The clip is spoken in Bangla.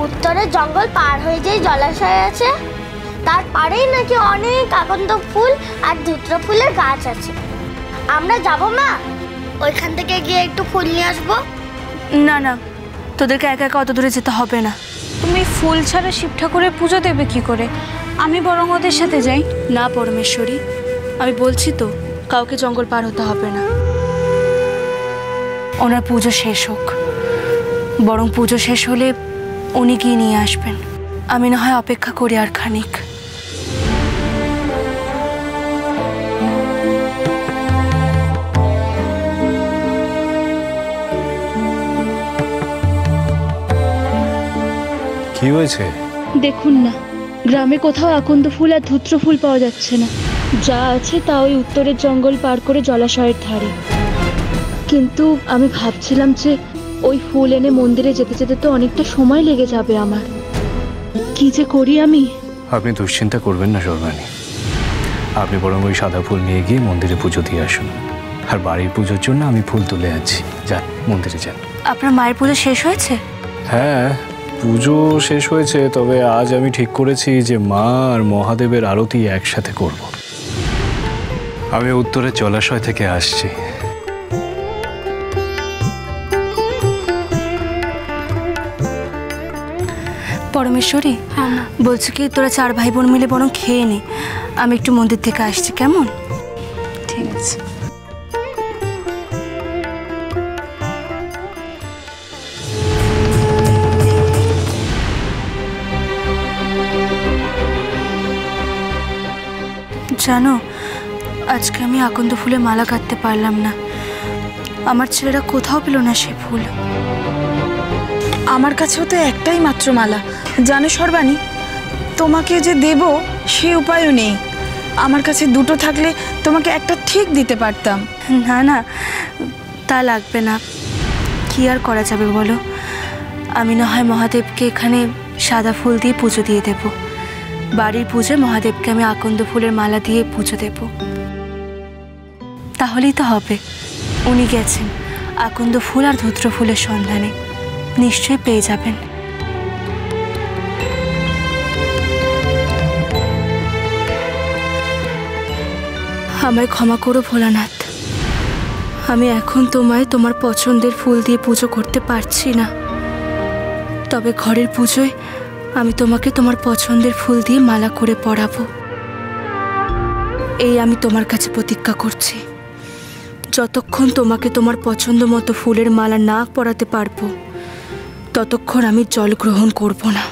উত্তরে জঙ্গল পার হয়ে যেই জলাশয় আছে তার পাড়েই নাকি অনেক আকন্দ ফুল আর ধুত্র ফুলের গাছ আছে। আমরা যাব মা, ওইখান থেকে গিয়ে একটু ফুল নিয়ে আসবো। না না, তোদেরকে একা একা অত দূরে যেতে হবে না। তুমি ফুল ছাড়া শিব ঠাকুরের পুজো দেবে কি করে? আমি বরং ওদের সাথে যাই। না পরমেশ্বরী, আমি বলছি তো কাউকে জঙ্গল পার হতে হবে না। ওনার পুজো শেষ হোক, বরং পুজো শেষ হলে উনি গিয়ে নিয়ে আসবেন। আমি না হয় অপেক্ষা করি আর খানিক। কি হয়েছে? দেখুন না, গ্রামে কোথাও আকন্দ ফুল আর ধুত্র ফুল পাওয়া যাচ্ছে না। যা আছে তা ওই উত্তরের জঙ্গল পার করে জলাশয়ের ধারে। কিন্তু আমি ভাবছিলাম যে ওই ফুল এনে মন্দিরে যেতে যেতে তো অনেকটা সময় লেগে যাবে আমার। কি যে করি আমি। আপনি দুশ্চিন্তা করবেন না সর্বাণী, আপনি বরং ওই সাদা ফুল নিয়ে গিয়ে মন্দিরে পুজো দিয়ে আসুন। আর বাড়ির পুজোর জন্য আমি ফুল তুলে আনছি। যান, মন্দিরে যান। আপনার মায়ের পুজো শেষ হয়েছে? হ্যাঁ, পুজো শেষ হয়েছে, তবে আজ আমি ঠিক করেছি যে মা আর মহাদেবের আরতি একসাথে করব। আমি উত্তরের জলাশয় থেকে আসছি। পরমেশ্বরী, বলছি কি তোরা 4 ভাই বোন মিলে বরং খেয়ে নে, আমি একটু মন্দির থেকে আসছি, কেমন? ঠিক আছে। জানো, আজকে আমি আকন্দ ফুলে মালা গাঁথতে পারলাম না। আমার ছেলেরা কোথাও পেল না সে ফুল। আমার কাছেও তো একটাই মাত্র মালা। জানো সর্বাণী, তোমাকে যে দেব সে উপায়ও নেই। আমার কাছে দুটো থাকলে তোমাকে একটা ঠিক দিতে পারতাম। না না, তা লাগবে না। কি আর করা যাবে বলো? আমি না হয় মহাদেবকে এখানে সাদা ফুল দিয়ে পুজো দিয়ে দেব। বাড়ির পুজোয় মহাদেবকে আমি আকন্দ ফুলের মালা দিয়ে পুজো দেব, তাহলেই তো হবে। উনি গেছেন আকন্দ ফুল আর ধুত্র ফুলের সন্ধানে, নিশ্চয়ই পেয়ে যাবেন। আমায় ক্ষমা করো ভোলানাথ, আমি এখন তোমায় তোমার পছন্দের ফুল দিয়ে পুজো করতে পারছি না। তবে ঘরের পুজোয় আমি তোমাকে তোমার পছন্দের ফুল দিয়ে মালা করে পরাবো। এই আমি তোমার কাছে প্রতিজ্ঞা করছি, যতক্ষণ তোমাকে তোমার পছন্দ মতো ফুলের মালা না পরাতে পারবো ততক্ষণ আমি জল গ্রহণ করব না।